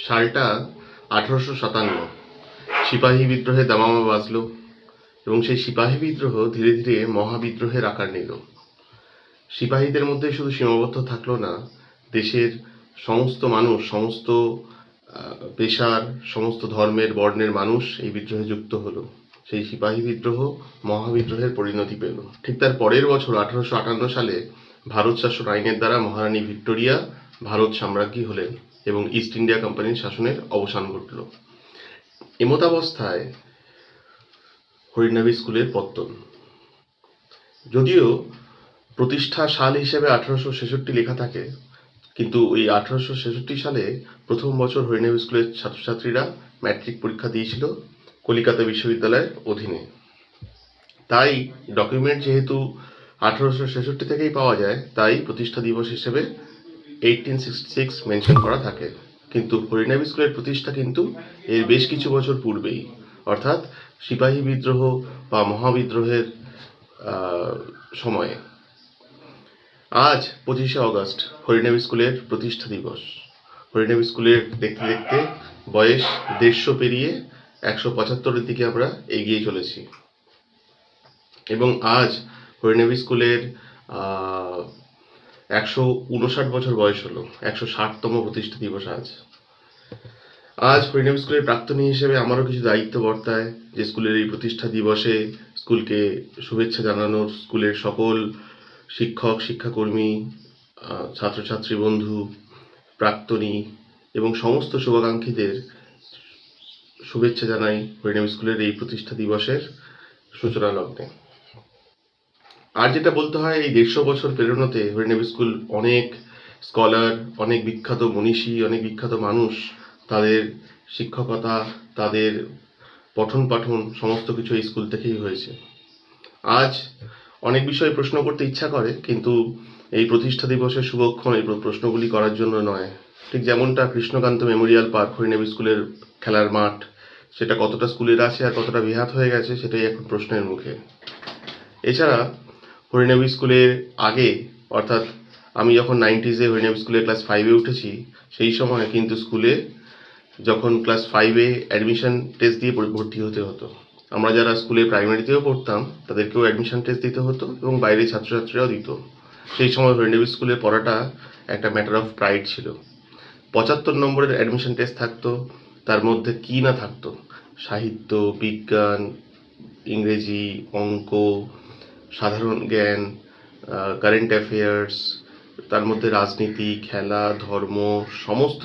সালটা 1857। সিপাহী বিদ্রোহে দামামা বাজল এবং সেই সিপাহী বিদ্রোহ ধীরে ধীরে মহাবিদ্রোহের আকার নিল। সিপাহীদের মধ্যে শুধু সীমাবদ্ধ থাকলো না, দেশের সমস্ত মানুষ, সমস্ত পেশার, সমস্ত ধর্মের বর্ণের মানুষ এই বিদ্রোহে যুক্ত হলো। সেই সিপাহী বিদ্রোহ মহাবিদ্রোহের পরিণতি পেল। ঠিক তার পরের বছর 1858 সালে ভারত শাসন আইনের দ্বারা মহারানী ভিক্টোরিয়া ভারত সাম্রাজ্ঞী হলেন এবং ইস্ট ইন্ডিয়া কোম্পানির শাসনের অবসান ঘটল। এমতাবস্থায় হরিনাবি স্কুলের পত্তন। যদিও প্রতিষ্ঠা সাল হিসেবে 1866 লেখা থাকে, কিন্তু ওই 1866 সালে প্রথম বছর হরিনাবি স্কুলের ছাত্রছাত্রীরা ম্যাট্রিক পরীক্ষা দিয়েছিল কলিকাতা বিশ্ববিদ্যালয়ের অধীনে। তাই ডকুমেন্ট যেহেতু 1866 থেকেই পাওয়া যায়, তাই প্রতিষ্ঠা দিবস হিসেবে 1866 মেনশন করা থাকে। কিন্তু হরিনাবি স্কুলের প্রতিষ্ঠা কিন্তু এর বেশ কিছু বছর পূর্বেই, অর্থাৎ সিপাহী বিদ্রোহ বা মহাবিদ্রোহের সময়ে। আজ 25শে অগস্ট হরিনাবি স্কুলের প্রতিষ্ঠা দিবস। হরিনাবি স্কুলের দেখতে দেখতে বয়স 150 পেরিয়ে 175-এর দিকে আমরা এগিয়ে চলেছি এবং আজ হরিনাবি স্কুলের 159 বছর বয়স হলো। 160তম প্রতিষ্ঠা দিবস আজ হরিনাবি স্কুলের প্রাক্তনী হিসেবে আমারও কিছু দায়িত্ব বর্তায়, যে স্কুলের এই প্রতিষ্ঠা দিবসে স্কুলকে শুভেচ্ছা জানানোর, স্কুলের সকল শিক্ষক, শিক্ষাকর্মী, ছাত্রছাত্রী বন্ধু, প্রাক্তনী এবং সমস্ত শুভাকাঙ্ক্ষীদের শুভেচ্ছা জানাই হরিনাবি স্কুলের এই প্রতিষ্ঠা দিবসের সূচনা লগ্নে। আর যেটা বলতে হয়, এই 150 বছর পেরোনোতে হরিনাবি স্কুল অনেক স্কলার, অনেক বিখ্যাত মনীষী, অনেক বিখ্যাত মানুষ, তাদের শিক্ষকতা, তাদের পঠন পাঠন সমস্ত কিছু এই স্কুল থেকেই হয়েছে। আজ অনেক বিষয়ে প্রশ্ন করতে ইচ্ছা করে, কিন্তু এই প্রতিষ্ঠা দিবসের শুভক্ষণ এই প্রশ্নগুলি করার জন্য নয়। ঠিক যেমনটা কৃষ্ণকান্ত মেমোরিয়াল পার্ক, হরিনাবি স্কুলের খেলার মাঠ, সেটা কতটা স্কুলের আছে আর কতটা বিহাত হয়ে গেছে সেটাই এখন প্রশ্নের মুখে। এছাড়া হরিনাবি স্কুলের আগে, অর্থাৎ আমি যখন 90s হরিনাবি স্কুলে ক্লাস 5-এ উঠেছি, সেই সময় কিন্তু স্কুলে যখন ক্লাস 5-এ অ্যাডমিশন টেস্ট দিয়ে ভর্তি হতে হতো। আমরা যারা স্কুলে প্রাইমারিতেও পড়তাম তাদেরকেও অ্যাডমিশন টেস্ট দিতে হতো এবং বাইরে ছাত্রছাত্রীরাও দিত। সেই সময় হরিনাবি স্কুলে পড়াটা একটা ম্যাটার অফ প্রাইড ছিল। 75 নম্বরের অ্যাডমিশন টেস্ট থাকতো, তার মধ্যে কি না থাকতো, সাহিত্য, বিজ্ঞান, ইংরেজি, অঙ্ক, সাধারণ জ্ঞান, কারেন্ট অ্যাফেয়ার্স, তার মধ্যে রাজনীতি, খেলা, ধর্ম, সমস্ত